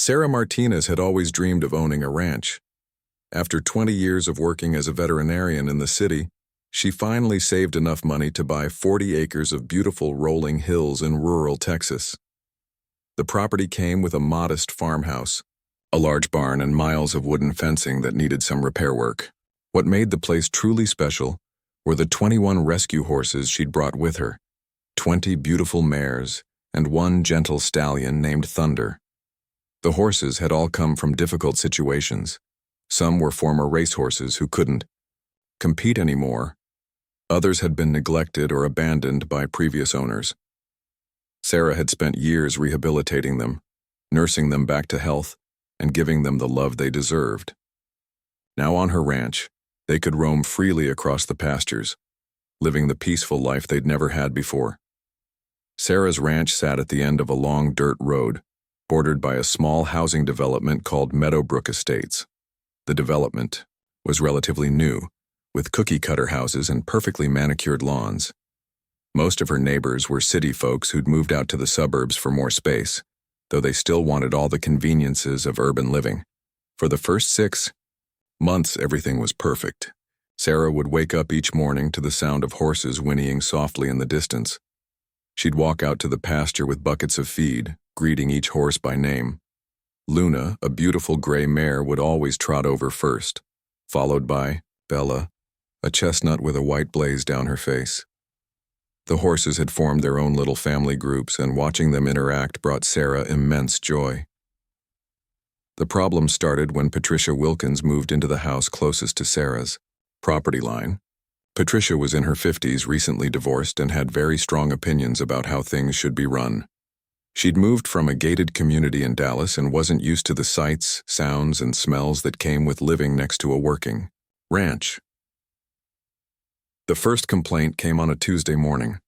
Sarah Martinez had always dreamed of owning a ranch. After 20 years of working as a veterinarian in the city, she finally saved enough money to buy 40 acres of beautiful rolling hills in rural Texas. The property came with a modest farmhouse, a large barn, and miles of wooden fencing that needed some repair work. What made the place truly special were the 21 rescue horses she'd brought with her, 20 beautiful mares, and one gentle stallion named Thunder. The horses had all come from difficult situations. Some were former racehorses who couldn't compete anymore. Others had been neglected or abandoned by previous owners. Sarah had spent years rehabilitating them, nursing them back to health, and giving them the love they deserved. Now on her ranch, they could roam freely across the pastures, living the peaceful life they'd never had before. Sarah's ranch sat at the end of a long dirt road, bordered by a small housing development called Meadowbrook Estates. The development was relatively new, with cookie-cutter houses and perfectly manicured lawns. Most of her neighbors were city folks who'd moved out to the suburbs for more space, though they still wanted all the conveniences of urban living. For the first 6 months, everything was perfect. Sarah would wake up each morning to the sound of horses whinnying softly in the distance. She'd walk out to the pasture with buckets of feed, greeting each horse by name. Luna, a beautiful gray mare, would always trot over first, followed by Bella, a chestnut with a white blaze down her face. The horses had formed their own little family groups, and watching them interact brought Sarah immense joy. The problem started when Patricia Wilkins moved into the house closest to Sarah's property line. Patricia was in her 50s, recently divorced, and had very strong opinions about how things should be run. She'd moved from a gated community in Dallas and wasn't used to the sights, sounds, and smells that came with living next to a working ranch. The first complaint came on a Tuesday morning.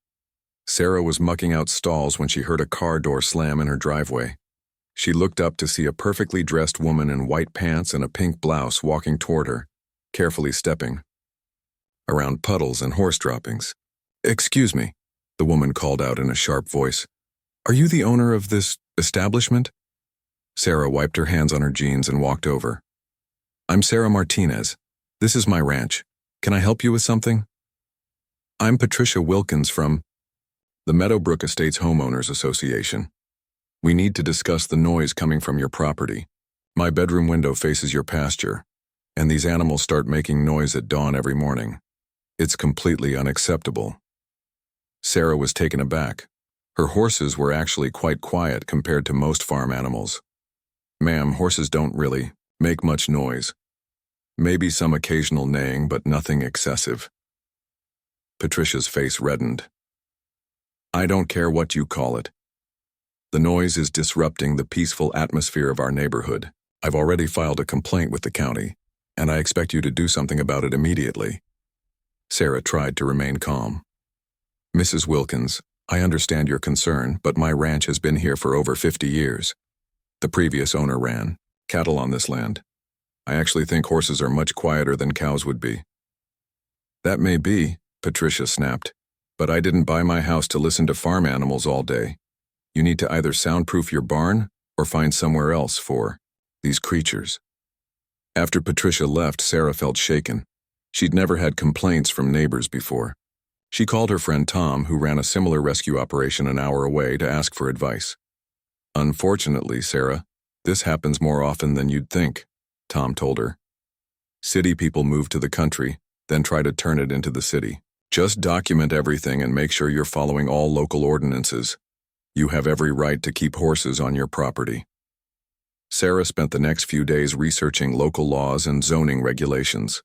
Sarah was mucking out stalls when she heard a car door slam in her driveway. She looked up to see a perfectly dressed woman in white pants and a pink blouse walking toward her, carefully stepping around puddles and horse droppings. "Excuse me," the woman called out in a sharp voice. "Are you the owner of this establishment?" Sarah wiped her hands on her jeans and walked over. "I'm Sarah Martinez. This is my ranch. Can I help you with something?" "I'm Patricia Wilkins from the Meadowbrook Estates Homeowners Association. We need to discuss the noise coming from your property. My bedroom window faces your pasture, and these animals start making noise at dawn every morning. It's completely unacceptable." Sarah was taken aback. Her horses were actually quite quiet compared to most farm animals. "Ma'am, horses don't really make much noise. Maybe some occasional neighing, but nothing excessive." Patricia's face reddened. "I don't care what you call it. The noise is disrupting the peaceful atmosphere of our neighborhood. I've already filed a complaint with the county, and I expect you to do something about it immediately." Sarah tried to remain calm. "Mrs. Wilkins, I understand your concern, but my ranch has been here for over 50 years. The previous owner ran cattle on this land. I actually think horses are much quieter than cows would be." "That may be," Patricia snapped, "but I didn't buy my house to listen to farm animals all day. You need to either soundproof your barn or find somewhere else for these creatures." After Patricia left, Sarah felt shaken. She'd never had complaints from neighbors before. She called her friend Tom, who ran a similar rescue operation an hour away, to ask for advice. "Unfortunately, Sarah, this happens more often than you'd think," Tom told her. "City people move to the country, then try to turn it into the city. Just document everything and make sure you're following all local ordinances. You have every right to keep horses on your property." Sarah spent the next few days researching local laws and zoning regulations.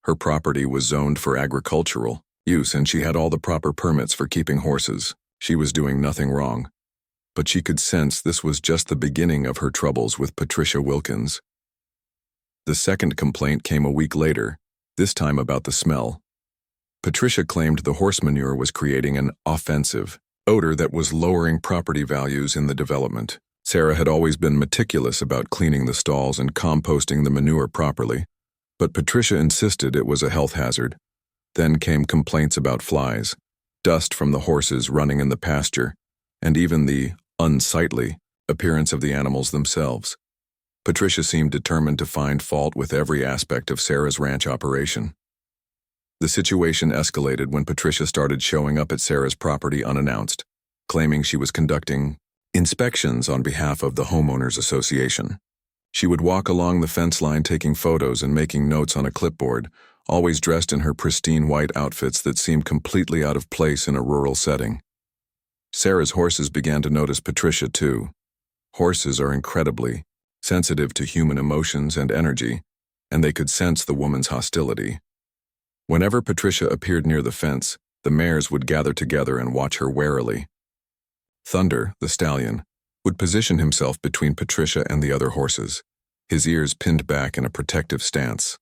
Her property was zoned for agricultural use, and she had all the proper permits for keeping horses. She was doing nothing wrong. But she could sense this was just the beginning of her troubles with Patricia Wilkins. The second complaint came a week later, this time about the smell. Patricia claimed the horse manure was creating an offensive odor that was lowering property values in the development. Sarah had always been meticulous about cleaning the stalls and composting the manure properly, but Patricia insisted it was a health hazard. Then came complaints about flies, dust from the horses running in the pasture, and even the unsightly appearance of the animals themselves. Patricia seemed determined to find fault with every aspect of Sarah's ranch operation. The situation escalated when Patricia started showing up at Sarah's property unannounced, claiming she was conducting inspections on behalf of the homeowners association. She would walk along the fence line taking photos and making notes on a clipboard, always dressed in her pristine white outfits that seemed completely out of place in a rural setting. Sarah's horses began to notice Patricia too. Horses are incredibly sensitive to human emotions and energy, and they could sense the woman's hostility. Whenever Patricia appeared near the fence, the mares would gather together and watch her warily. Thunder, the stallion, would position himself between Patricia and the other horses, his ears pinned back in a protective stance.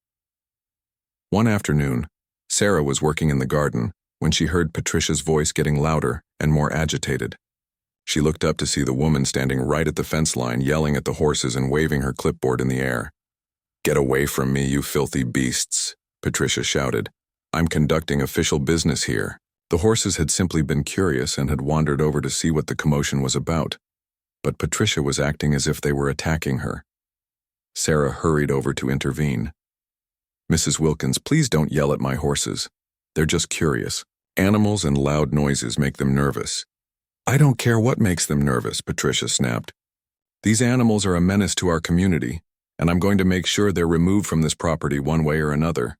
One afternoon, Sarah was working in the garden when she heard Patricia's voice getting louder and more agitated. She looked up to see the woman standing right at the fence line yelling at the horses and waving her clipboard in the air. "Get away from me, you filthy beasts," Patricia shouted. "I'm conducting official business here." The horses had simply been curious and had wandered over to see what the commotion was about, but Patricia was acting as if they were attacking her. Sarah hurried over to intervene. "Mrs. Wilkins, please don't yell at my horses. They're just curious. Animals and loud noises make them nervous." "I don't care what makes them nervous," Patricia snapped. "These animals are a menace to our community, and I'm going to make sure they're removed from this property one way or another."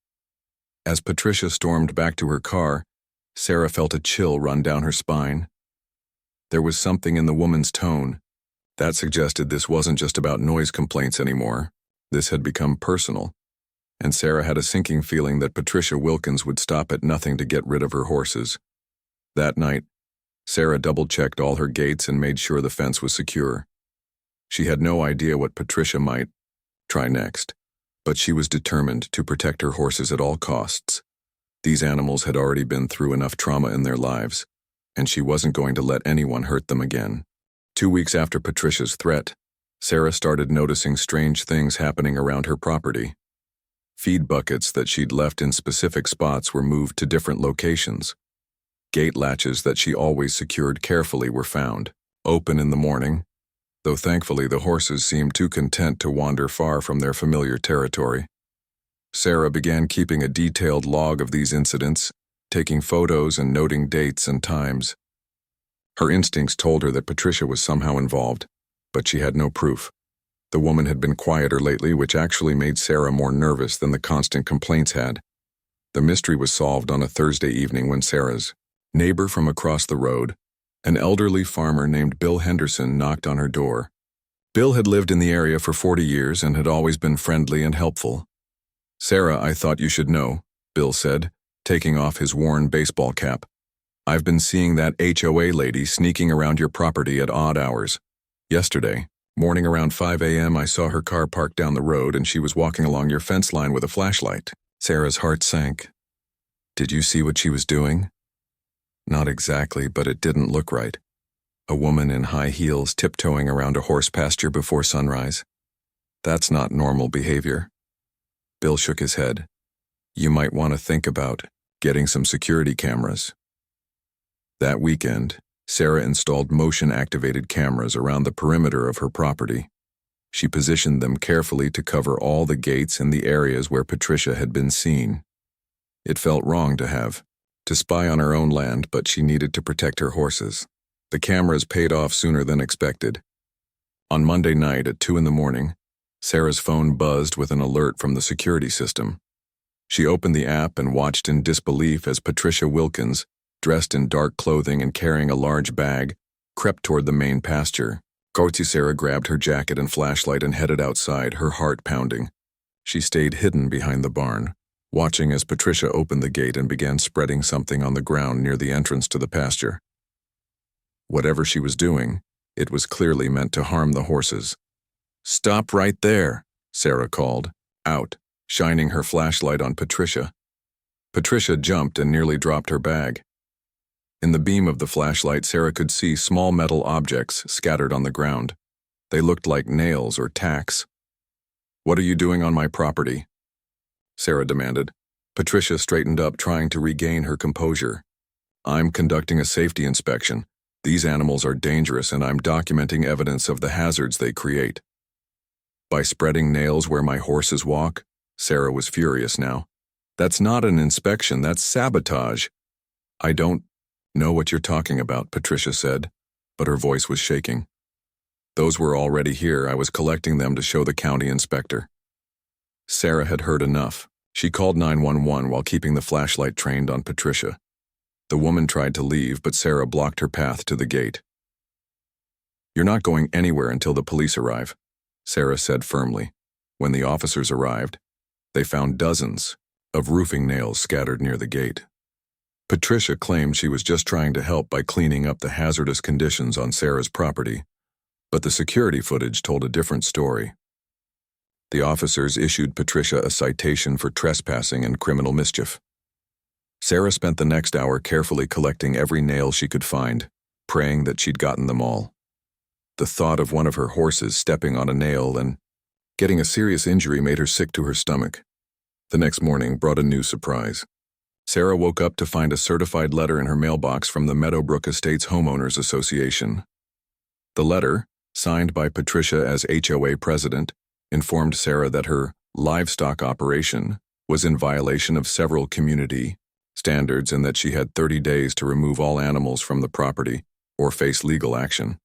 As Patricia stormed back to her car, Sarah felt a chill run down her spine. There was something in the woman's tone that suggested this wasn't just about noise complaints anymore. This had become personal, and Sarah had a sinking feeling that Patricia Wilkins would stop at nothing to get rid of her horses. That night, Sarah double-checked all her gates and made sure the fence was secure. She had no idea what Patricia might try next, but she was determined to protect her horses at all costs. These animals had already been through enough trauma in their lives, and she wasn't going to let anyone hurt them again. 2 weeks after Patricia's threat, Sarah started noticing strange things happening around her property. Feed buckets that she'd left in specific spots were moved to different locations. Gate latches that she always secured carefully were found, open in the morning, though thankfully the horses seemed too content to wander far from their familiar territory. Sarah began keeping a detailed log of these incidents, taking photos and noting dates and times. Her instincts told her that Patricia was somehow involved, but she had no proof. The woman had been quieter lately, which actually made Sarah more nervous than the constant complaints had. The mystery was solved on a Thursday evening when Sarah's neighbor from across the road, an elderly farmer named Bill Henderson, knocked on her door. Bill had lived in the area for 40 years and had always been friendly and helpful. "Sarah, I thought you should know," Bill said, taking off his worn baseball cap. "I've been seeing that HOA lady sneaking around your property at odd hours. Yesterday morning around 5 a.m. I saw her car parked down the road and she was walking along your fence line with a flashlight." Sarah's heart sank. "Did you see what she was doing?" "Not exactly, but it didn't look right. A woman in high heels tiptoeing around a horse pasture before sunrise. That's not normal behavior." Bill shook his head. "You might want to think about getting some security cameras." That weekend, Sarah installed motion-activated cameras around the perimeter of her property. She positioned them carefully to cover all the gates and the areas where Patricia had been seen. It felt wrong to spy on her own land, but she needed to protect her horses. The cameras paid off sooner than expected. On Monday night at 2 a.m, Sarah's phone buzzed with an alert from the security system. She opened the app and watched in disbelief as Patricia Wilkins, dressed in dark clothing and carrying a large bag, crept toward the main pasture. Sarah grabbed her jacket and flashlight and headed outside, her heart pounding. She stayed hidden behind the barn, watching as Patricia opened the gate and began spreading something on the ground near the entrance to the pasture. Whatever she was doing, it was clearly meant to harm the horses. "Stop right there," Sarah called, out, shining her flashlight on Patricia. Patricia jumped and nearly dropped her bag. In the beam of the flashlight, Sarah could see small metal objects scattered on the ground. They looked like nails or tacks. "What are you doing on my property?" Sarah demanded. Patricia straightened up, trying to regain her composure. "I'm conducting a safety inspection. These animals are dangerous and I'm documenting evidence of the hazards they create." By spreading nails where my horses walk? Sarah was furious now. That's not an inspection, that's sabotage. I don't know what you're talking about, Patricia said, but her voice was shaking. Those were already here. I was collecting them to show the county inspector. Sarah had heard enough. She called 911 while keeping the flashlight trained on Patricia. The woman tried to leave, but Sarah blocked her path to the gate. You're not going anywhere until the police arrive, Sarah said firmly. When the officers arrived, they found dozens of roofing nails scattered near the gate. Patricia claimed she was just trying to help by cleaning up the hazardous conditions on Sarah's property, but the security footage told a different story. The officers issued Patricia a citation for trespassing and criminal mischief. Sarah spent the next hour carefully collecting every nail she could find, praying that she'd gotten them all. The thought of one of her horses stepping on a nail and getting a serious injury made her sick to her stomach. The next morning brought a new surprise. Sarah woke up to find a certified letter in her mailbox from the Meadowbrook Estates Homeowners Association. The letter, signed by Patricia as HOA president, informed Sarah that her livestock operation was in violation of several community standards and that she had 30 days to remove all animals from the property or face legal action.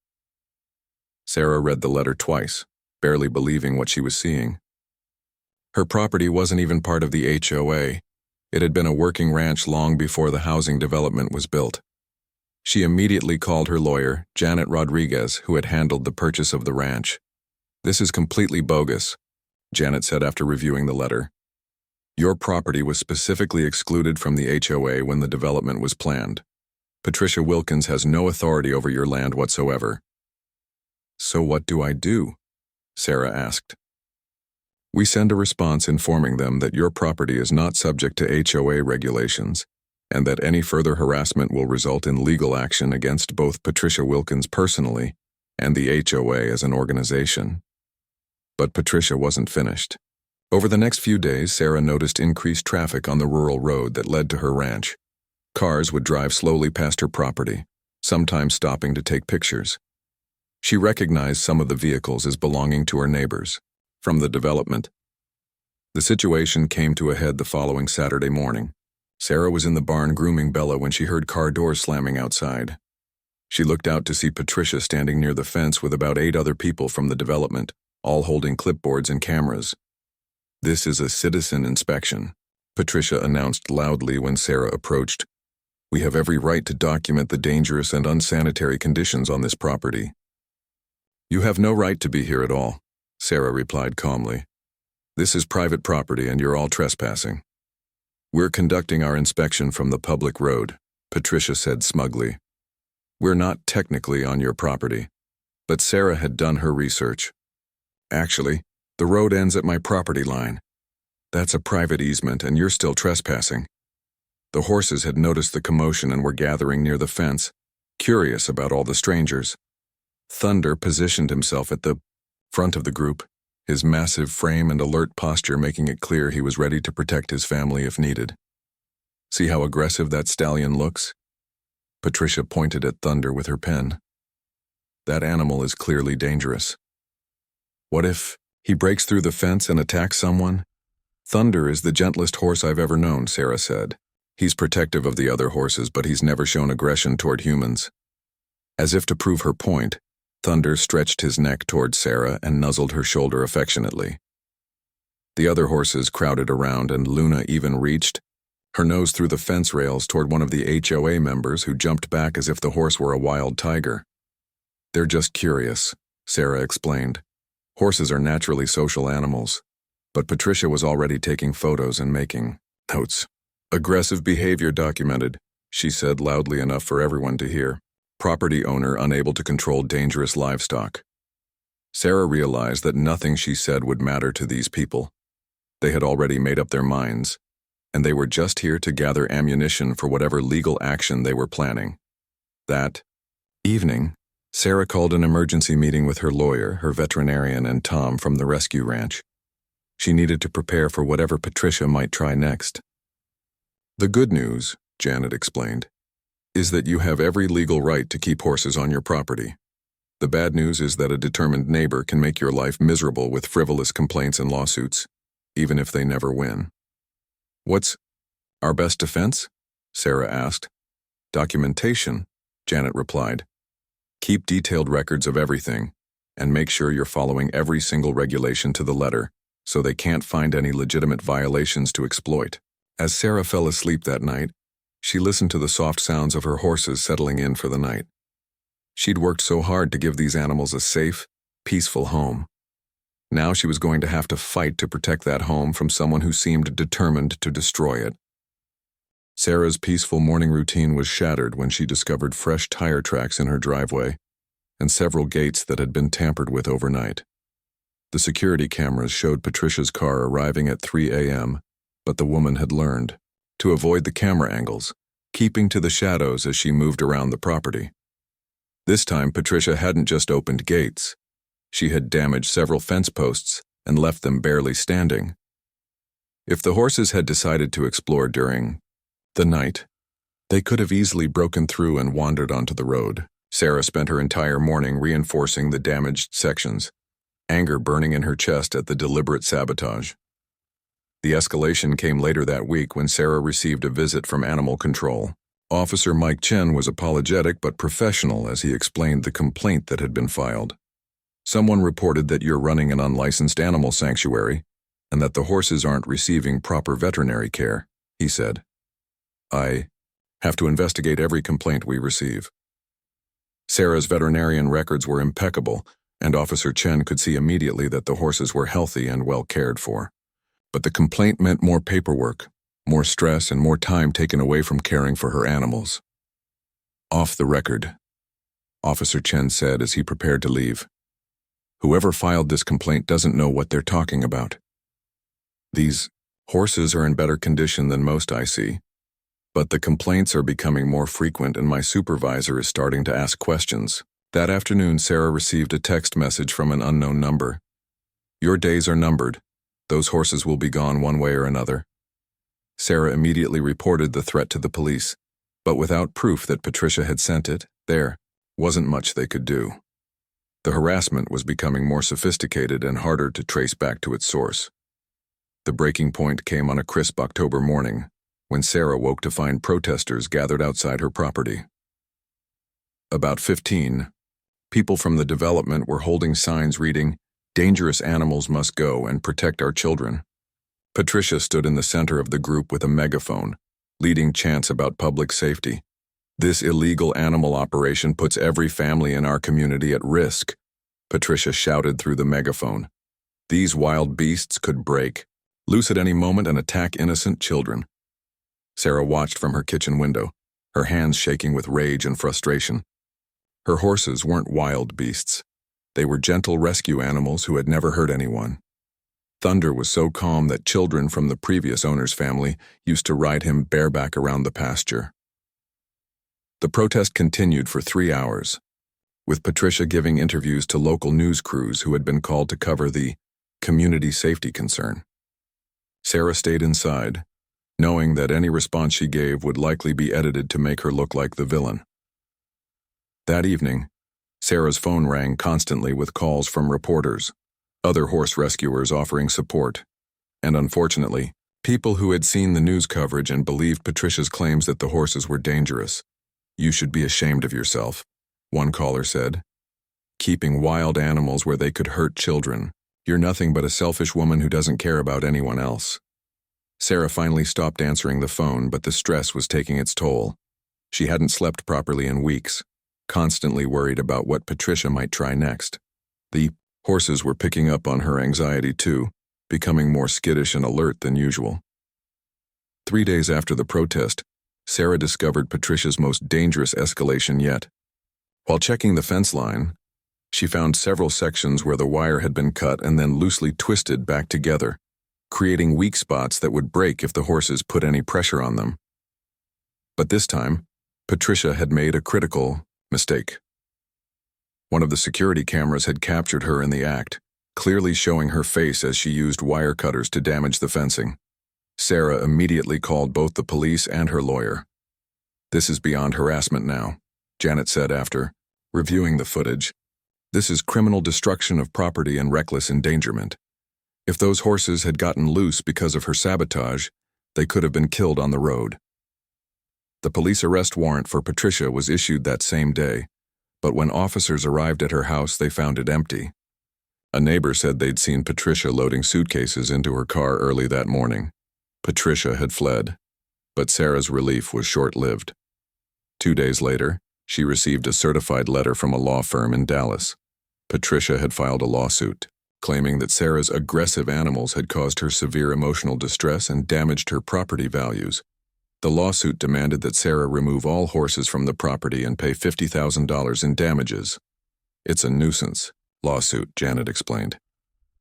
Sarah read the letter twice, barely believing what she was seeing. Her property wasn't even part of the HOA. It had been a working ranch long before the housing development was built. She immediately called her lawyer, Janet Rodriguez, who had handled the purchase of the ranch. This is completely bogus, Janet said after reviewing the letter. Your property was specifically excluded from the HOA when the development was planned. Patricia Wilkins has no authority over your land whatsoever. So what do I do? Sarah asked. We send a response informing them that your property is not subject to HOA regulations and that any further harassment will result in legal action against both Patricia Wilkins personally and the HOA as an organization. But Patricia wasn't finished. Over the next few days, Sarah noticed increased traffic on the rural road that led to her ranch. Cars would drive slowly past her property, sometimes stopping to take pictures. She recognized some of the vehicles as belonging to her neighbors from the development. The situation came to a head the following Saturday morning. Sarah was in the barn grooming Bella when she heard car doors slamming outside. She looked out to see Patricia standing near the fence with about 8 other people from the development, all holding clipboards and cameras. This is a citizen inspection, Patricia announced loudly when Sarah approached. We have every right to document the dangerous and unsanitary conditions on this property. You have no right to be here at all, Sarah replied calmly. This is private property and you're all trespassing. We're conducting our inspection from the public road, Patricia said smugly. We're not technically on your property, but Sarah had done her research. Actually, the road ends at my property line. That's a private easement and you're still trespassing. The horses had noticed the commotion and were gathering near the fence, curious about all the strangers. Thunder positioned himself at the front of the group, his massive frame and alert posture making it clear he was ready to protect his family if needed. See how aggressive that stallion looks? Patricia pointed at Thunder with her pen. That animal is clearly dangerous. What if he breaks through the fence and attacks someone? Thunder is the gentlest horse I've ever known, Sarah said. He's protective of the other horses, but he's never shown aggression toward humans. As if to prove her point, Thunder stretched his neck toward Sarah and nuzzled her shoulder affectionately. The other horses crowded around and Luna even reached her nose through the fence rails toward one of the HOA members who jumped back as if the horse were a wild tiger. They're just curious, Sarah explained. Horses are naturally social animals, but Patricia was already taking photos and making notes. Aggressive behavior documented, she said loudly enough for everyone to hear. Property owner unable to control dangerous livestock. Sarah realized that nothing she said would matter to these people. They had already made up their minds, and they were just here to gather ammunition for whatever legal action they were planning. That evening, Sarah called an emergency meeting with her lawyer, her veterinarian, and Tom from the rescue ranch. She needed to prepare for whatever Patricia might try next. The good news, Janet explained, is that you have every legal right to keep horses on your property. The bad news is that a determined neighbor can make your life miserable with frivolous complaints and lawsuits, even if they never win. What's our best defense? Sarah asked. Documentation, Janet replied. Keep detailed records of everything, and make sure you're following every single regulation to the letter, so they can't find any legitimate violations to exploit. As Sarah fell asleep that night, she listened to the soft sounds of her horses settling in for the night. She'd worked so hard to give these animals a safe, peaceful home. Now she was going to have to fight to protect that home from someone who seemed determined to destroy it. Sarah's peaceful morning routine was shattered when she discovered fresh tire tracks in her driveway and several gates that had been tampered with overnight. The security cameras showed Patricia's car arriving at 3 a.m., but the woman had learned to avoid the camera angles, keeping to the shadows as she moved around the property. This time, Patricia hadn't just opened gates. She had damaged several fence posts and left them barely standing. If the horses had decided to explore during the night, they could have easily broken through and wandered onto the road. Sarah spent her entire morning reinforcing the damaged sections, anger burning in her chest at the deliberate sabotage. The escalation came later that week when Sarah received a visit from animal control. Officer Mike Chen was apologetic but professional as he explained the complaint that had been filed. Someone reported that you're running an unlicensed animal sanctuary and that the horses aren't receiving proper veterinary care, he said. I have to investigate every complaint we receive. Sarah's veterinarian records were impeccable, and Officer Chen could see immediately that the horses were healthy and well cared for. But the complaint meant more paperwork, more stress, and more time taken away from caring for her animals. Off the record, Officer Chen said as he prepared to leave. Whoever filed this complaint doesn't know what they're talking about. These horses are in better condition than most I see, but the complaints are becoming more frequent and my supervisor is starting to ask questions. That afternoon, Sarah received a text message from an unknown number. Your days are numbered. Those horses will be gone one way or another. Sarah immediately reported the threat to the police, but without proof that Patricia had sent it, there wasn't much they could do. The harassment was becoming more sophisticated and harder to trace back to its source. The breaking point came on a crisp October morning, when Sarah woke to find protesters gathered outside her property. About 15, people from the development were holding signs reading, "Dangerous animals must go and protect our children." Patricia stood in the center of the group with a megaphone, leading chants about public safety. This illegal animal operation puts every family in our community at risk, Patricia shouted through the megaphone. These wild beasts could break, loose at any moment and attack innocent children. Sarah watched from her kitchen window, her hands shaking with rage and frustration. Her horses weren't wild beasts. They were gentle rescue animals who had never hurt anyone. Thunder was so calm that children from the previous owner's family used to ride him bareback around the pasture. The protest continued for 3 hours, with Patricia giving interviews to local news crews who had been called to cover the community safety concern. Sarah stayed inside, knowing that any response she gave would likely be edited to make her look like the villain. That evening, Sarah's phone rang constantly with calls from reporters, other horse rescuers offering support, and unfortunately, people who had seen the news coverage and believed Patricia's claims that the horses were dangerous. "You should be ashamed of yourself," one caller said. "Keeping wild animals where they could hurt children. You're nothing but a selfish woman who doesn't care about anyone else." Sarah finally stopped answering the phone, but the stress was taking its toll. She hadn't slept properly in weeks, constantly worried about what Patricia might try next. The horses were picking up on her anxiety too, becoming more skittish and alert than usual. 3 days after the protest, Sarah discovered Patricia's most dangerous escalation yet. While checking the fence line, she found several sections where the wire had been cut and then loosely twisted back together, creating weak spots that would break if the horses put any pressure on them. But this time, Patricia had made a critical mistake. One of the security cameras had captured her in the act, clearly showing her face as she used wire cutters to damage the fencing. Sarah immediately called both the police and her lawyer. "This is beyond harassment now," Janet said after reviewing the footage. This is criminal destruction of property and reckless endangerment. If those horses had gotten loose because of her sabotage, they could have been killed on the road. The police arrest warrant for Patricia was issued that same day, but when officers arrived at her house, they found it empty. A neighbor said they'd seen Patricia loading suitcases into her car early that morning. Patricia had fled, but Sarah's relief was short-lived. 2 days later, she received a certified letter from a law firm in Dallas. Patricia had filed a lawsuit, claiming that Sarah's aggressive animals had caused her severe emotional distress and damaged her property values. The lawsuit demanded that Sarah remove all horses from the property and pay $50,000 in damages. "It's a nuisance lawsuit," Janet explained.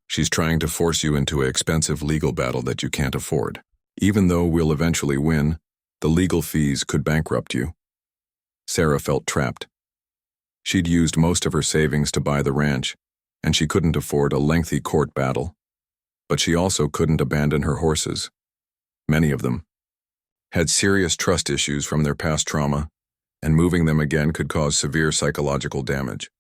"She's trying to force you into an expensive legal battle that you can't afford. Even though we'll eventually win, the legal fees could bankrupt you." Sarah felt trapped. She'd used most of her savings to buy the ranch, and she couldn't afford a lengthy court battle. But she also couldn't abandon her horses. Many of them had serious trust issues from their past trauma, and moving them again could cause severe psychological damage.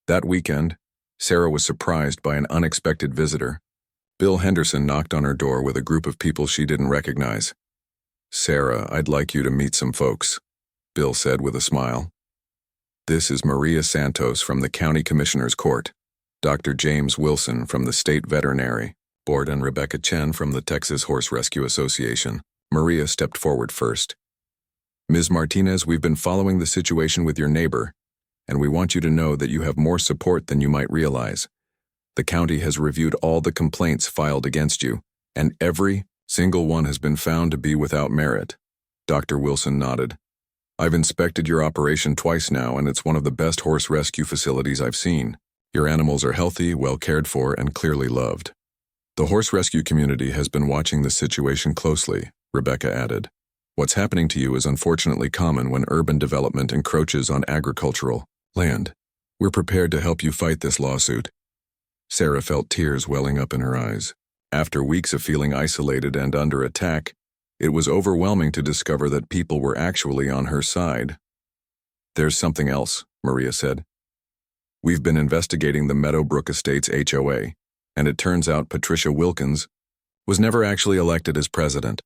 That weekend, Sarah was surprised by an unexpected visitor. Bill Henderson knocked on her door with a group of people she didn't recognize. "Sarah, I'd like you to meet some folks," Bill said with a smile. "This is Maria Santos from the County Commissioner's Court, Dr. James Wilson from the State Veterinary Board, and Rebecca Chen from the Texas Horse Rescue Association." Maria stepped forward first. "Ms. Martinez, we've been following the situation with your neighbor, and we want you to know that you have more support than you might realize. The county has reviewed all the complaints filed against you, and every single one has been found to be without merit." Dr. Wilson nodded. "I've inspected your operation twice now, and it's one of the best horse rescue facilities I've seen. Your animals are healthy, well cared for, and clearly loved." "The horse rescue community has been watching the situation closely," Rebecca added. "What's happening to you is unfortunately common when urban development encroaches on agricultural land. We're prepared to help you fight this lawsuit." Sarah felt tears welling up in her eyes. After weeks of feeling isolated and under attack, it was overwhelming to discover that people were actually on her side. "There's something else," Maria said. "We've been investigating the Meadowbrook Estates HOA, and it turns out Patricia Wilkins was never actually elected as president.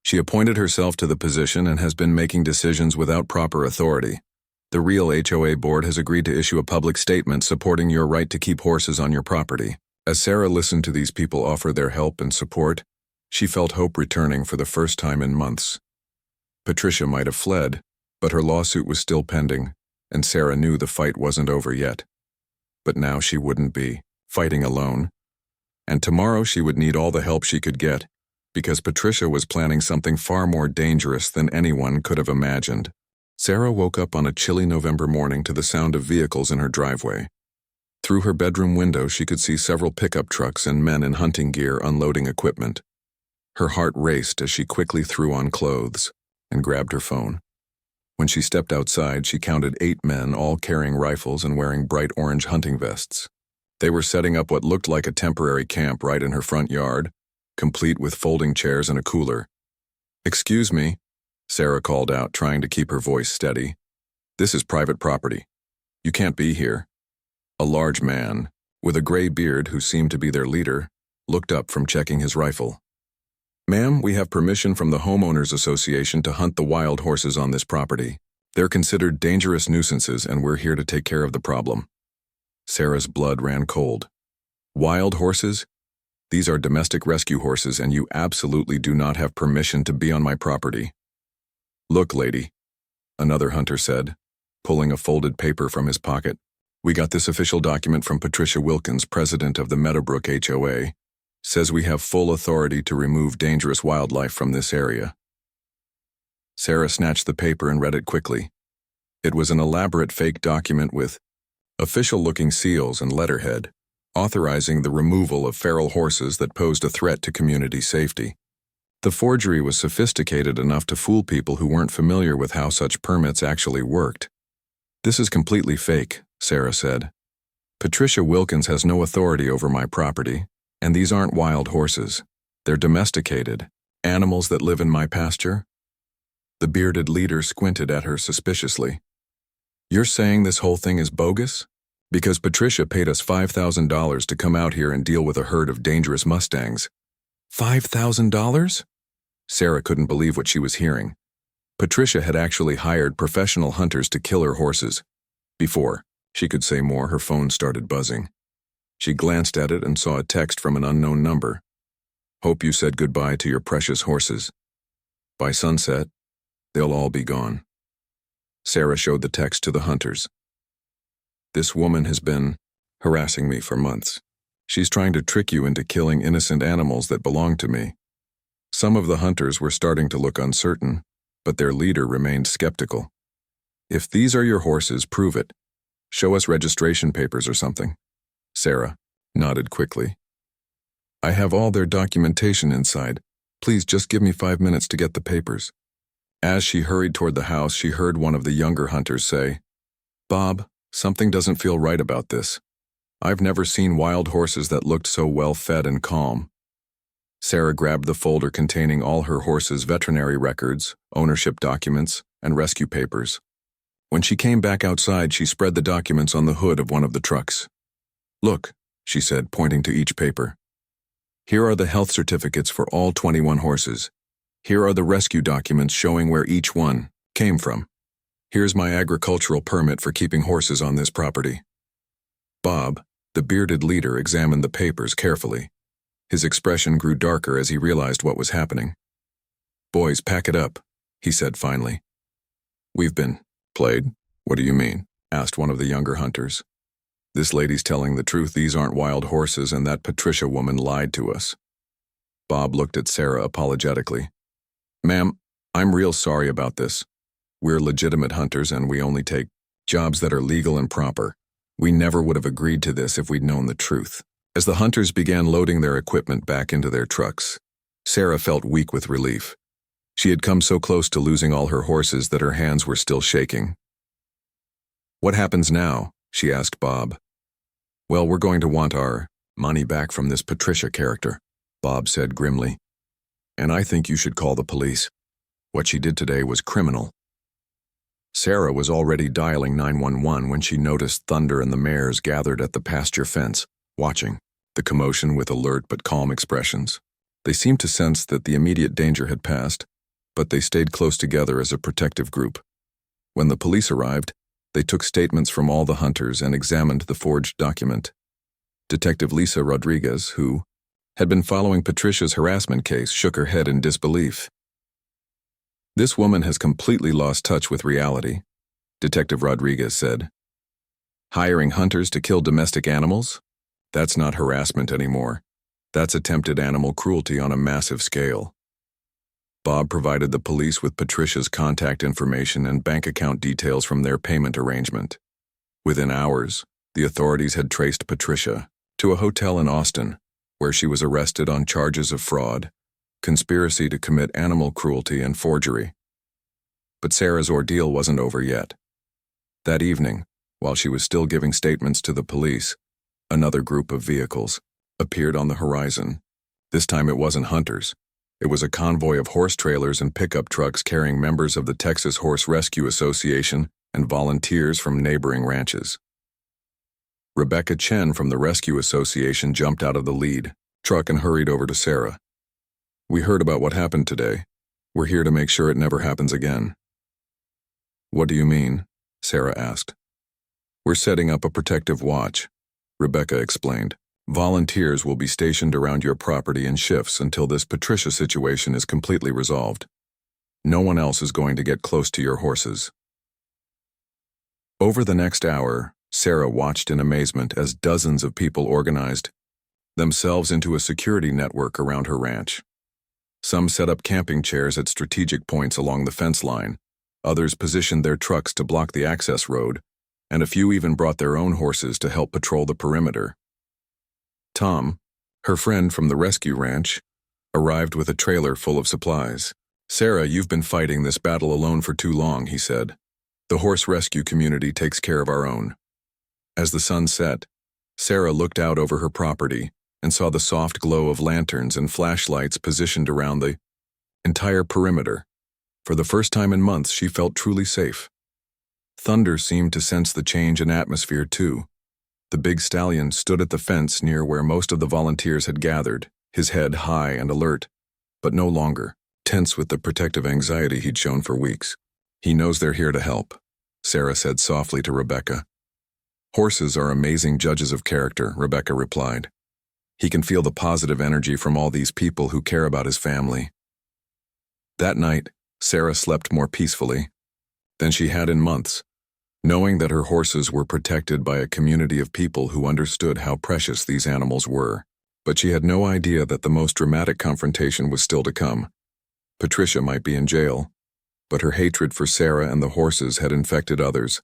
She appointed herself to the position and has been making decisions without proper authority. The real HOA board has agreed to issue a public statement supporting your right to keep horses on your property." As Sarah listened to these people offer their help and support, she felt hope returning for the first time in months. Patricia might have fled, but her lawsuit was still pending, and Sarah knew the fight wasn't over yet. But now she wouldn't be fighting alone. And tomorrow she would need all the help she could get, because Patricia was planning something far more dangerous than anyone could have imagined. Sarah woke up on a chilly November morning to the sound of vehicles in her driveway. Through her bedroom window, she could see several pickup trucks and men in hunting gear unloading equipment. Her heart raced as she quickly threw on clothes and grabbed her phone. When she stepped outside, she counted 8 men, all carrying rifles and wearing bright orange hunting vests. They were setting up what looked like a temporary camp right in her front yard, complete with folding chairs and a cooler. "Excuse me," Sarah called out, trying to keep her voice steady. "This is private property. You can't be here." A large man, with a gray beard who seemed to be their leader, looked up from checking his rifle. "Ma'am, we have permission from the Homeowners Association to hunt the wild horses on this property. They're considered dangerous nuisances, and we're here to take care of the problem." Sarah's blood ran cold. "Wild horses? These are domestic rescue horses, and you absolutely do not have permission to be on my property." "Look, lady," another hunter said, pulling a folded paper from his pocket. "We got this official document from Patricia Wilkins, president of the Meadowbrook HOA. Says we have full authority to remove dangerous wildlife from this area." Sarah snatched the paper and read it quickly. It was an elaborate fake document with official-looking seals and letterhead, authorizing the removal of feral horses that posed a threat to community safety. The forgery was sophisticated enough to fool people who weren't familiar with how such permits actually worked. "This is completely fake," Sarah said. "Patricia Wilkins has no authority over my property, and these aren't wild horses. They're domesticated, animals that live in my pasture." The bearded leader squinted at her suspiciously. "You're saying this whole thing is bogus?" Because Patricia paid us $5,000 to come out here and deal with a herd of dangerous Mustangs. $5,000? Sarah couldn't believe what she was hearing. Patricia had actually hired professional hunters to kill her horses. Before she could say more, her phone started buzzing. She glanced at it and saw a text from an unknown number. Hope you said goodbye to your precious horses. By sunset, they'll all be gone. Sarah showed the text to the hunters. This woman has been harassing me for months. She's trying to trick you into killing innocent animals that belong to me. Some of the hunters were starting to look uncertain, but their leader remained skeptical. If these are your horses, prove it. Show us registration papers or something. Sarah nodded quickly. I have all their documentation inside. Please just give me 5 minutes to get the papers. As she hurried toward the house, she heard one of the younger hunters say, Bob, something doesn't feel right about this. I've never seen wild horses that looked so well fed and calm. Sarah grabbed the folder containing all her horses' veterinary records, ownership documents, and rescue papers. When she came back outside, she spread the documents on the hood of one of the trucks. Look, she said, pointing to each paper. Here are the health certificates for all 21 horses. Here are the rescue documents showing where each one came from. Here's my agricultural permit for keeping horses on this property. Bob, the bearded leader, examined the papers carefully. His expression grew darker as he realized what was happening. Boys, pack it up, he said finally. We've been played? What do you mean? Asked one of the younger hunters. This lady's telling the truth. These aren't wild horses, and that Patricia woman lied to us. Bob looked at Sarah apologetically. Ma'am, I'm real sorry about this. We're legitimate hunters and we only take jobs that are legal and proper. We never would have agreed to this if we'd known the truth. As the hunters began loading their equipment back into their trucks, Sarah felt weak with relief. She had come so close to losing all her horses that her hands were still shaking. What happens now? She asked Bob. Well, we're going to want our money back from this Patricia character, Bob said grimly. And I think you should call the police. What she did today was criminal. Sarah was already dialing 911 when she noticed Thunder and the mares gathered at the pasture fence, watching the commotion with alert but calm expressions. They seemed to sense that the immediate danger had passed, but they stayed close together as a protective group. When the police arrived, they took statements from all the hunters and examined the forged document. Detective Lisa Rodriguez, who had been following Patricia's harassment case, shook her head in disbelief. This woman has completely lost touch with reality, Detective Rodriguez said. Hiring hunters to kill domestic animals? That's not harassment anymore. That's attempted animal cruelty on a massive scale. Bob provided the police with Patricia's contact information and bank account details from their payment arrangement. Within hours, the authorities had traced Patricia to a hotel in Austin, where she was arrested on charges of fraud, conspiracy to commit animal cruelty, and forgery. But Sarah's ordeal wasn't over yet. That evening, while she was still giving statements to the police, another group of vehicles appeared on the horizon. This time it wasn't hunters. It was a convoy of horse trailers and pickup trucks carrying members of the Texas Horse Rescue Association and volunteers from neighboring ranches. Rebecca Chen from the Rescue Association jumped out of the lead truck and hurried over to Sarah. We heard about what happened today. We're here to make sure it never happens again. What do you mean? Sarah asked. We're setting up a protective watch, Rebecca explained. Volunteers will be stationed around your property in shifts until this Patricia situation is completely resolved. No one else is going to get close to your horses. Over the next hour, Sarah watched in amazement as dozens of people organized themselves into a security network around her ranch. Some set up camping chairs at strategic points along the fence line, others positioned their trucks to block the access road, and a few even brought their own horses to help patrol the perimeter. Tom, her friend from the rescue ranch, arrived with a trailer full of supplies. Sarah, you've been fighting this battle alone for too long, he said. The horse rescue community takes care of our own. As the sun set, Sarah looked out over her property and saw the soft glow of lanterns and flashlights positioned around the entire perimeter. For the first time in months, she felt truly safe. Thunder seemed to sense the change in atmosphere too. The big stallion stood at the fence near where most of the volunteers had gathered, his head high and alert, but no longer, tense with the protective anxiety he'd shown for weeks. "He knows they're here to help," Sarah said softly to Rebecca. "Horses are amazing judges of character," Rebecca replied. "He can feel the positive energy from all these people who care about his family." That night, Sarah slept more peacefully than she had in months, knowing that her horses were protected by a community of people who understood how precious these animals were. But she had no idea that the most dramatic confrontation was still to come. Patricia might be in jail, but her hatred for Sarah and the horses had infected others,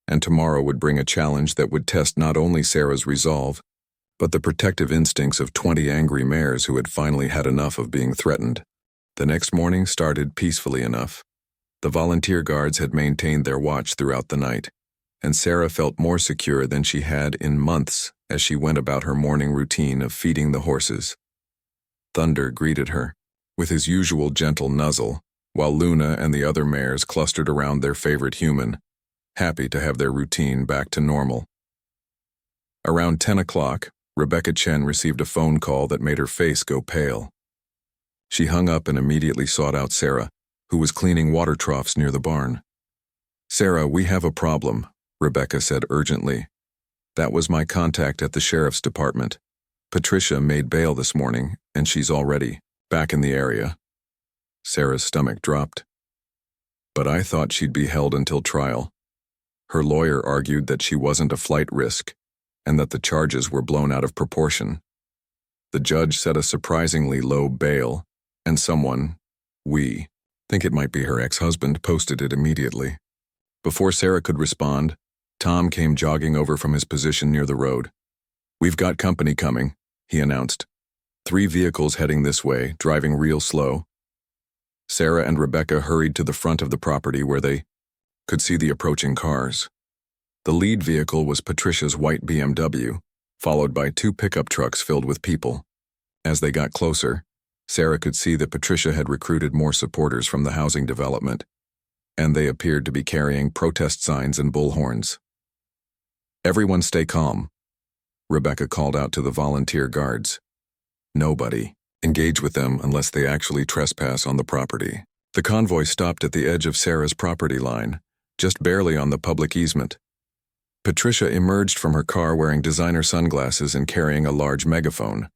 and tomorrow would bring a challenge that would test not only Sarah's resolve, but the protective instincts of 20 angry mares who had finally had enough of being threatened. The next morning started peacefully enough. The volunteer guards had maintained their watch throughout the night, and Sarah felt more secure than she had in months as she went about her morning routine of feeding the horses. Thunder greeted her, with his usual gentle nuzzle, while Luna and the other mares clustered around their favorite human, happy to have their routine back to normal. Around 10 o'clock, Rebecca Chen received a phone call that made her face go pale. She hung up and immediately sought out Sarah, who was cleaning water troughs near the barn. "Sarah, we have a problem," Rebecca said urgently. "That was my contact at the sheriff's department. Patricia made bail this morning, and she's already back in the area." Sarah's stomach dropped. "But I thought she'd be held until trial." Her lawyer argued that she wasn't a flight risk, and that the charges were blown out of proportion. The judge set a surprisingly low bail, and someone, we think it might be her ex-husband, posted it immediately. Before Sarah could respond, Tom came jogging over from his position near the road. "We've got company coming," he announced. 3 vehicles heading this way, driving real slow. Sarah and Rebecca hurried to the front of the property where they could see the approaching cars. The lead vehicle was Patricia's white BMW, followed by 2 pickup trucks filled with people. As they got closer, Sarah could see that Patricia had recruited more supporters from the housing development, and they appeared to be carrying protest signs and bullhorns. "Everyone stay calm," Rebecca called out to the volunteer guards. "Nobody engage with them unless they actually trespass on the property." The convoy stopped at the edge of Sarah's property line, just barely on the public easement. Patricia emerged from her car wearing designer sunglasses and carrying a large megaphone.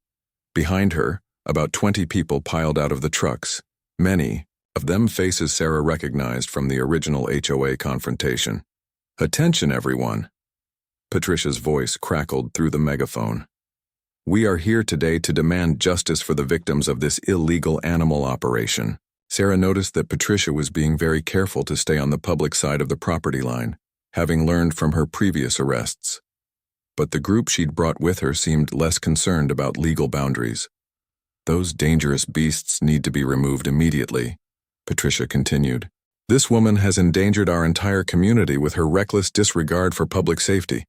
Behind her, about 20 people piled out of the trucks, many of them faces Sarah recognized from the original HOA confrontation. "Attention, everyone," Patricia's voice crackled through the megaphone. "We are here today to demand justice for the victims of this illegal animal operation." Sarah noticed that Patricia was being very careful to stay on the public side of the property line, having learned from her previous arrests. But the group she'd brought with her seemed less concerned about legal boundaries. "Those dangerous beasts need to be removed immediately," Patricia continued. "This woman has endangered our entire community with her reckless disregard for public safety."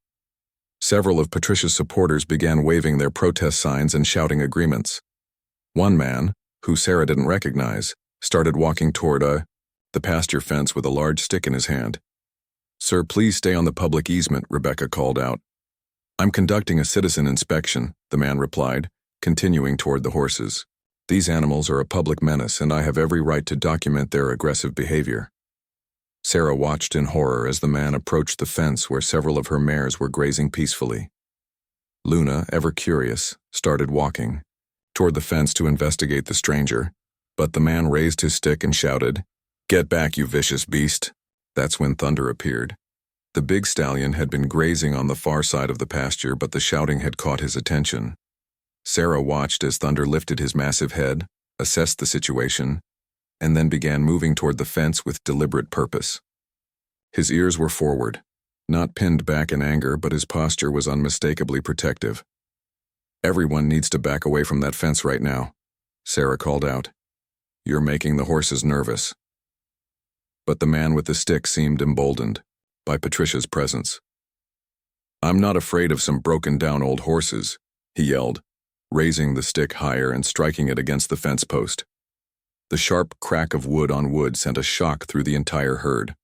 Several of Patricia's supporters began waving their protest signs and shouting agreements. One man, who Sarah didn't recognize, started walking toward the pasture fence with a large stick in his hand. "Sir, please stay on the public easement," Rebecca called out. "I'm conducting a citizen inspection," the man replied, continuing toward the horses. "These animals are a public menace, and I have every right to document their aggressive behavior." Sarah watched in horror as the man approached the fence where several of her mares were grazing peacefully. Luna, ever curious, started walking toward the fence to investigate the stranger, but the man raised his stick and shouted, "Get back, you vicious beast." That's when Thunder appeared. The big stallion had been grazing on the far side of the pasture, but the shouting had caught his attention. Sarah watched as Thunder lifted his massive head, assessed the situation, and then began moving toward the fence with deliberate purpose. His ears were forward, not pinned back in anger, but his posture was unmistakably protective. "Everyone needs to back away from that fence right now," Sarah called out. "You're making the horses nervous." But the man with the stick seemed emboldened by Patricia's presence. "I'm not afraid of some broken-down old horses," he yelled, raising the stick higher and striking it against the fence post. The sharp crack of wood on wood sent a shock through the entire herd.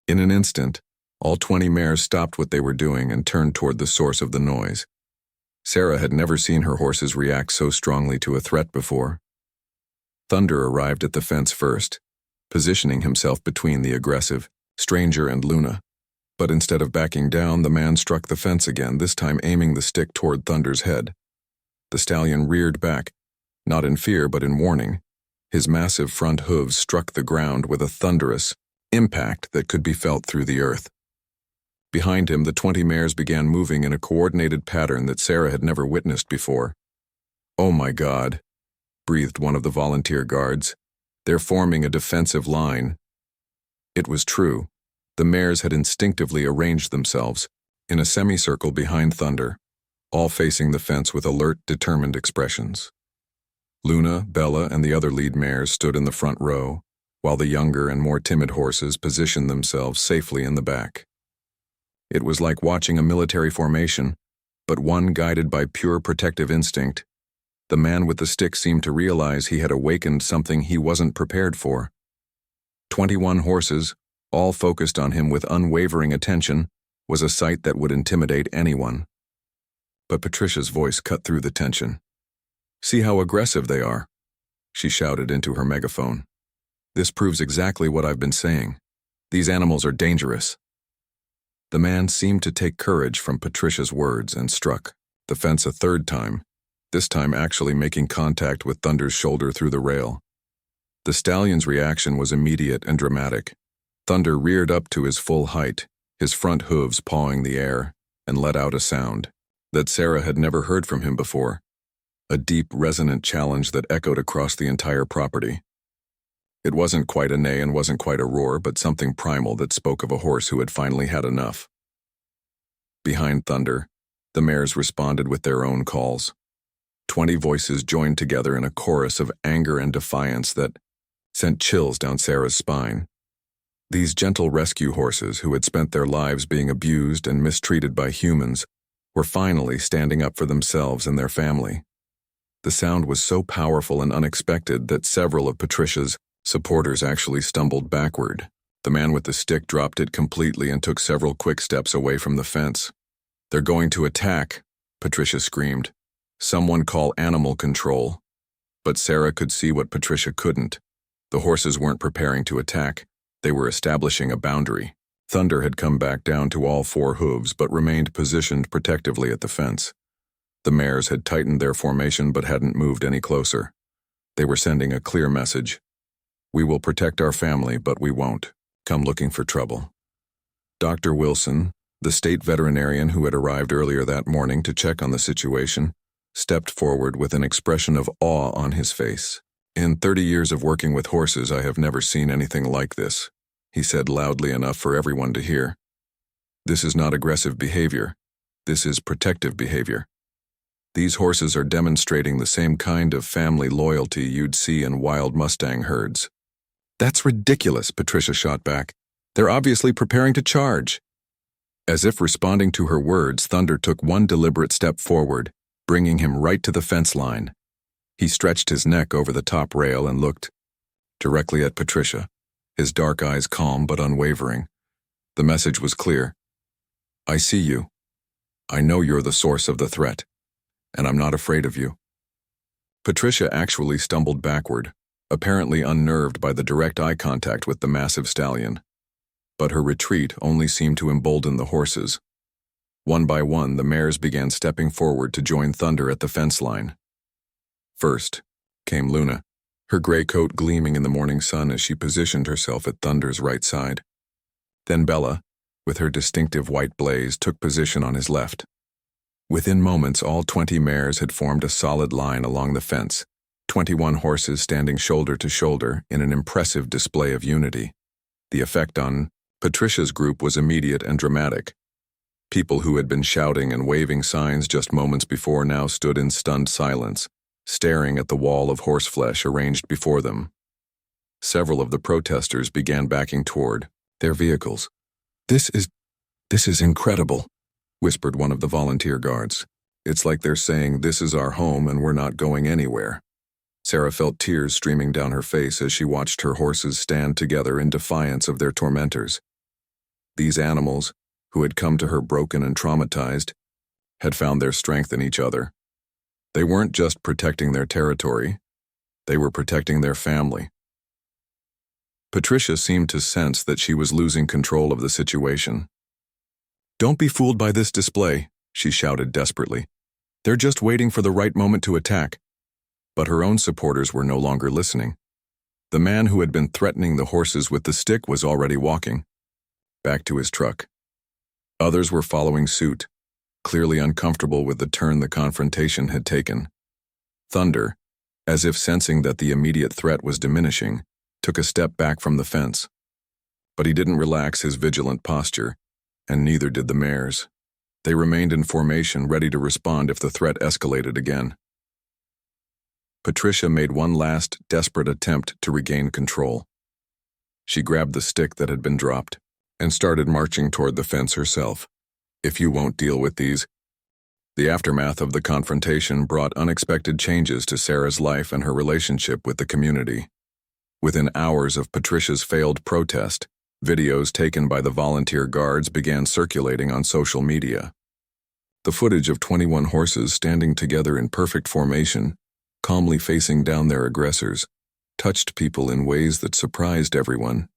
In an instant, All 20 mares stopped what they were doing and turned toward the source of the noise. Sarah had never seen her horses react so strongly to a threat before. Thunder arrived at the fence first, positioning himself between the aggressive stranger and Luna. But instead of backing down, the man struck the fence again, this time aiming the stick toward Thunder's head. The stallion reared back, not in fear but in warning. His massive front hooves struck the ground with a thunderous impact that could be felt through the earth. Behind him, the 20 mares began moving in a coordinated pattern that Sarah had never witnessed before. "Oh my God," breathed one of the volunteer guards. "They're forming a defensive line." It was true. The mares had instinctively arranged themselves in a semicircle behind Thunder, all facing the fence with alert, determined expressions. Luna, Bella, and the other lead mares stood in the front row, while the younger and more timid horses positioned themselves safely in the back. It was like watching a military formation, but one guided by pure protective instinct. The man with the stick seemed to realize he had awakened something he wasn't prepared for. 21 horses, all focused on him with unwavering attention, was a sight that would intimidate anyone. But Patricia's voice cut through the tension. "See how aggressive they are," she shouted into her megaphone. "This proves exactly what I've been saying. These animals are dangerous." The man seemed to take courage from Patricia's words and struck the fence a third time, this time actually making contact with Thunder's shoulder through the rail. The stallion's reaction was immediate and dramatic. Thunder reared up to his full height, his front hooves pawing the air, and let out a sound that Sarah had never heard from him before, a deep, resonant challenge that echoed across the entire property. It wasn't quite a neigh and wasn't quite a roar, but something primal that spoke of a horse who had finally had enough. Behind Thunder, the mares responded with their own calls. 20 voices joined together in a chorus of anger and defiance that sent chills down Sarah's spine. These gentle rescue horses, who had spent their lives being abused and mistreated by humans, were finally standing up for themselves and their family. The sound was so powerful and unexpected that several of Patricia's supporters actually stumbled backward. The man with the stick dropped it completely and took several quick steps away from the fence. "They're going to attack," Patricia screamed. "Someone call animal control." But Sarah could see what Patricia couldn't. The horses weren't preparing to attack. They were establishing a boundary. Thunder had come back down to all 4 hooves but remained positioned protectively at the fence. The mares had tightened their formation but hadn't moved any closer. They were sending a clear message. "We will protect our family, but we won't come looking for trouble." Dr. Wilson, the state veterinarian who had arrived earlier that morning to check on the situation, stepped forward with an expression of awe on his face. "In 30 years of working with horses, I have never seen anything like this," he said loudly enough for everyone to hear. "This is not aggressive behavior. This is protective behavior. These horses are demonstrating the same kind of family loyalty you'd see in wild Mustang herds." "That's ridiculous," Patricia shot back. "They're obviously preparing to charge." As if responding to her words, Thunder took one deliberate step forward, bringing him right to the fence line. He stretched his neck over the top rail and looked directly at Patricia, his dark eyes calm but unwavering. The message was clear. "I see you. I know you're the source of the threat, and I'm not afraid of you." Patricia actually stumbled backward, apparently unnerved by the direct eye contact with the massive stallion. But her retreat only seemed to embolden the horses. One by one, the mares began stepping forward to join Thunder at the fence line. First came Luna, her gray coat gleaming in the morning sun as she positioned herself at Thunder's right side. Then Bella, with her distinctive white blaze, took position on his left. Within moments, all 20 mares had formed a solid line along the fence, 21 horses standing shoulder to shoulder in an impressive display of unity. The effect on Patricia's group was immediate and dramatic. People who had been shouting and waving signs just moments before now stood in stunned silence, staring at the wall of horseflesh arranged before them. Several of the protesters began backing toward their vehicles. This is incredible," whispered one of the volunteer guards. "It's like they're saying, 'This is our home and we're not going anywhere.'" Sarah felt tears streaming down her face as she watched her horses stand together in defiance of their tormentors. These animals, who had come to her broken and traumatized, had found their strength in each other. They weren't just protecting their territory, they were protecting their family. Patricia seemed to sense that she was losing control of the situation. "Don't be fooled by this display," she shouted desperately. "They're just waiting for the right moment to attack." But her own supporters were no longer listening. The man who had been threatening the horses with the stick was already walking back to his truck. Others were following suit, clearly uncomfortable with the turn the confrontation had taken. Thunder, as if sensing that the immediate threat was diminishing, took a step back from the fence. But he didn't relax his vigilant posture, and neither did the mares. They remained in formation, ready to respond if the threat escalated again. Patricia made one last, desperate attempt to regain control. She grabbed the stick that had been dropped and started marching toward the fence herself. "If you won't deal with these..." The aftermath of the confrontation brought unexpected changes to Sarah's life and her relationship with the community. Within hours of Patricia's failed protest, videos taken by the volunteer guards began circulating on social media. The footage of 21 horses standing together in perfect formation, calmly facing down their aggressors, touched people in ways that surprised everyone.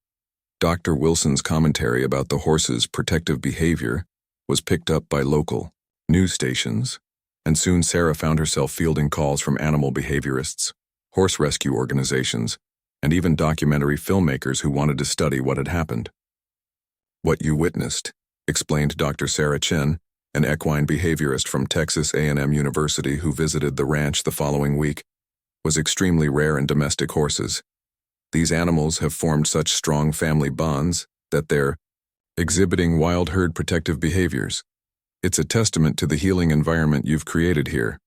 Dr. Wilson's commentary about the horses' protective behavior was picked up by local news stations, and soon Sarah found herself fielding calls from animal behaviorists, horse rescue organizations, and even documentary filmmakers who wanted to study what had happened. "What you witnessed," explained Dr. Sarah Chen, an equine behaviorist from Texas A&M University who visited the ranch the following week, "was extremely rare in domestic horses. These animals have formed such strong family bonds that they're exhibiting wild herd protective behaviors. It's a testament to the healing environment you've created here."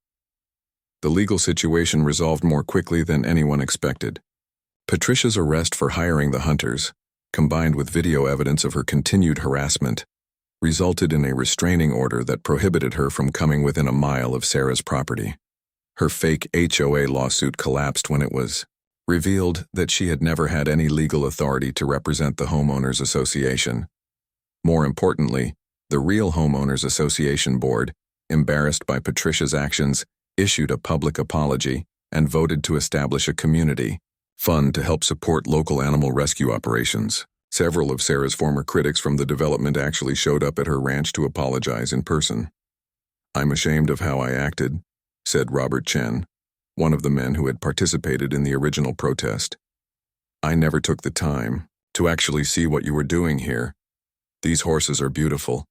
The legal situation resolved more quickly than anyone expected. Patricia's arrest for hiring the hunters, combined with video evidence of her continued harassment, resulted in a restraining order that prohibited her from coming within a mile of Sarah's property. Her fake HOA lawsuit collapsed when it was revealed that she had never had any legal authority to represent the Homeowners Association. More importantly, the real Homeowners Association board, embarrassed by Patricia's actions, issued a public apology and voted to establish a community fund to help support local animal rescue operations. Several of Sarah's former critics from the development actually showed up at her ranch to apologize in person. "I'm ashamed of how I acted," said Robert Chen, one of the men who had participated in the original protest. "I never took the time to actually see what you were doing here. These horses are beautiful,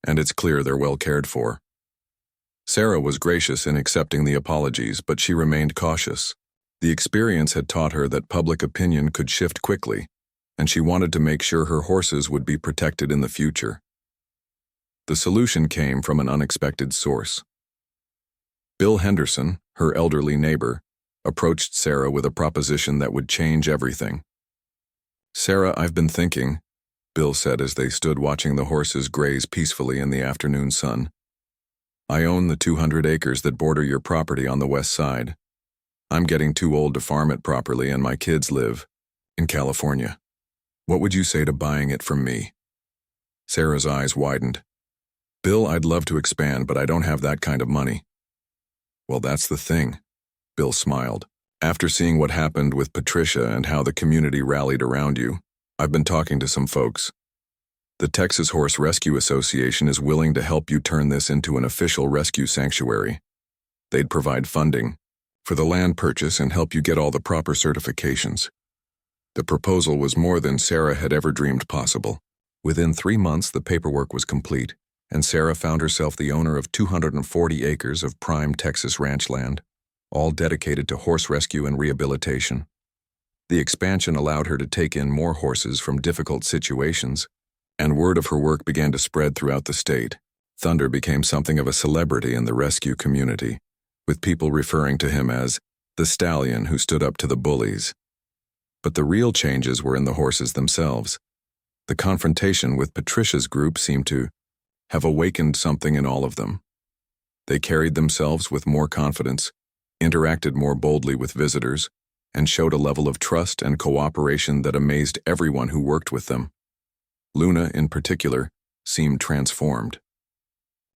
and it's clear they're well cared for." Sarah was gracious in accepting the apologies, but she remained cautious. The experience had taught her that public opinion could shift quickly, and she wanted to make sure her horses would be protected in the future. The solution came from an unexpected source. Bill Henderson, her elderly neighbor, approached Sarah with a proposition that would change everything. "Sarah, I've been thinking," Bill said as they stood watching the horses graze peacefully in the afternoon sun. "I own the 200 acres that border your property on the west side. I'm getting too old to farm it properly, and my kids live in California. What would you say to buying it from me?" Sarah's eyes widened. "Bill, I'd love to expand, but I don't have that kind of money." "Well, that's the thing," Bill smiled. "After seeing what happened with Patricia and how the community rallied around you, I've been talking to some folks. The Texas Horse Rescue Association is willing to help you turn this into an official rescue sanctuary. They'd provide funding for the land purchase and help you get all the proper certifications." The proposal was more than Sarah had ever dreamed possible. Within 3 months, the paperwork was complete, and Sarah found herself the owner of 240 acres of prime Texas ranch land, all dedicated to horse rescue and rehabilitation. The expansion allowed her to take in more horses from difficult situations, and word of her work began to spread throughout the state. Thunder became something of a celebrity in the rescue community, with people referring to him as the stallion who stood up to the bullies. But the real changes were in the horses themselves. The confrontation with Patricia's group seemed to have awakened something in all of them. They carried themselves with more confidence, interacted more boldly with visitors, and showed a level of trust and cooperation that amazed everyone who worked with them. Luna, in particular, seemed transformed.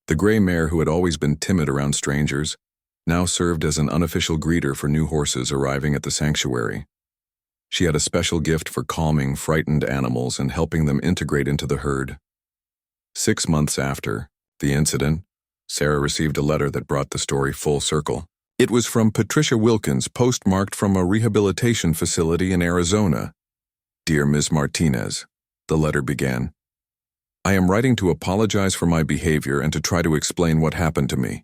The gray mare, who had always been timid around strangers, now served as an unofficial greeter for new horses arriving at the sanctuary. She had a special gift for calming frightened animals and helping them integrate into the herd. 6 months after the incident, Sarah received a letter that brought the story full circle. It was from Patricia Wilkins, postmarked from a rehabilitation facility in Arizona. "Dear Ms. Martinez," the letter began, "I am writing to apologize for my behavior and to try to explain what happened to me.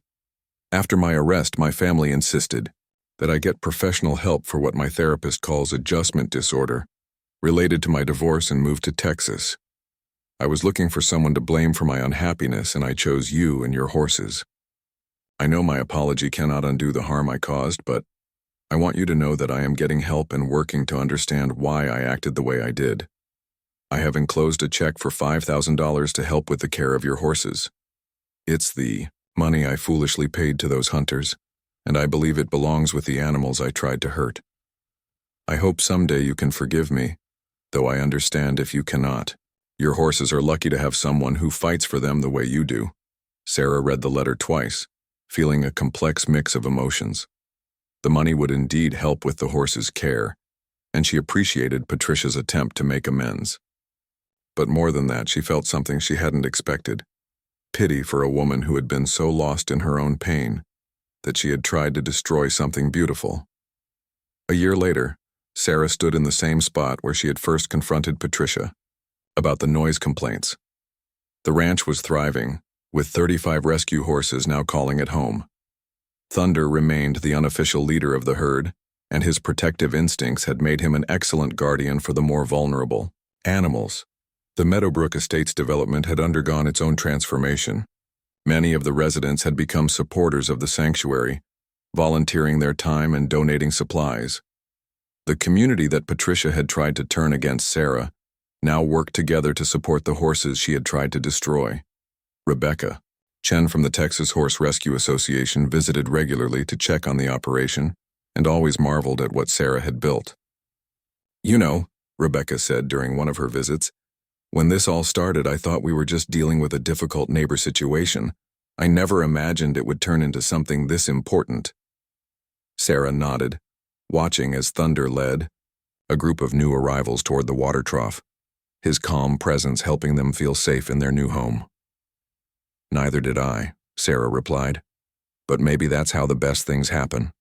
After my arrest, my family insisted that I get professional help for what my therapist calls adjustment disorder, related to my divorce and move to Texas. I was looking for someone to blame for my unhappiness, and I chose you and your horses. I know my apology cannot undo the harm I caused, but I want you to know that I am getting help and working to understand why I acted the way I did. I have enclosed a check for $5,000 to help with the care of your horses. It's the money I foolishly paid to those hunters, and I believe it belongs with the animals I tried to hurt. I hope someday you can forgive me, though I understand if you cannot. Your horses are lucky to have someone who fights for them the way you do." Sarah read the letter twice, feeling a complex mix of emotions. The money would indeed help with the horses' care, and she appreciated Patricia's attempt to make amends. But more than that, she felt something she hadn't expected: pity for a woman who had been so lost in her own pain that she had tried to destroy something beautiful. A year later, Sarah stood in the same spot where she had first confronted Patricia about the noise complaints. The ranch was thriving, with 35 rescue horses now calling it home. Thunder remained the unofficial leader of the herd, and his protective instincts had made him an excellent guardian for the more vulnerable animals. The Meadowbrook Estates development had undergone its own transformation. Many of the residents had become supporters of the sanctuary, volunteering their time and donating supplies. The community that Patricia had tried to turn against Sarah now worked together to support the horses she had tried to destroy. Rebecca Chen from the Texas Horse Rescue Association visited regularly to check on the operation and always marveled at what Sarah had built. "You know," Rebecca said during one of her visits, "when this all started, I thought we were just dealing with a difficult neighbor situation. I never imagined it would turn into something this important." Sarah nodded, watching as Thunder led a group of new arrivals toward the water trough, his calm presence helping them feel safe in their new home. "Neither did I," Sarah replied. "But maybe that's how the best things happen.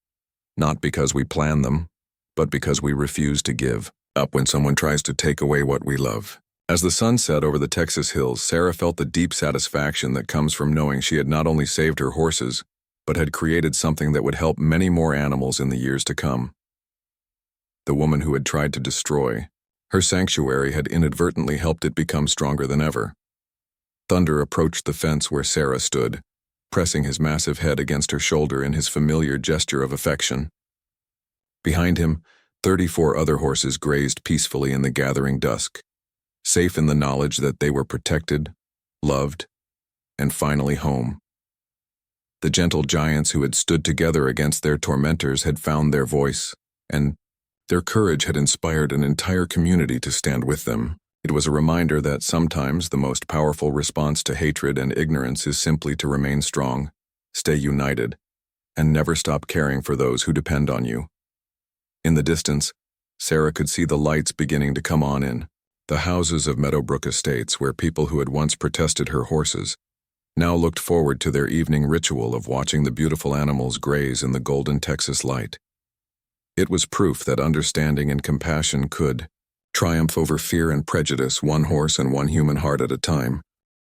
Not because we plan them, but because we refuse to give up when someone tries to take away what we love." As the sun set over the Texas hills, Sarah felt the deep satisfaction that comes from knowing she had not only saved her horses, but had created something that would help many more animals in the years to come. The woman who had tried to destroy her sanctuary had inadvertently helped it become stronger than ever. Thunder approached the fence where Sarah stood, pressing his massive head against her shoulder in his familiar gesture of affection. Behind him, 34 other horses grazed peacefully in the gathering dusk, safe in the knowledge that they were protected, loved, and finally home. The gentle giants who had stood together against their tormentors had found their voice, and their courage had inspired an entire community to stand with them. It was a reminder that sometimes the most powerful response to hatred and ignorance is simply to remain strong, stay united, and never stop caring for those who depend on you. In the distance, Sarah could see the lights beginning to come on in the houses of Meadowbrook Estates, where people who had once protested her horses now looked forward to their evening ritual of watching the beautiful animals graze in the golden Texas light. It was proof that understanding and compassion could triumph over fear and prejudice, one horse and one human heart at a time.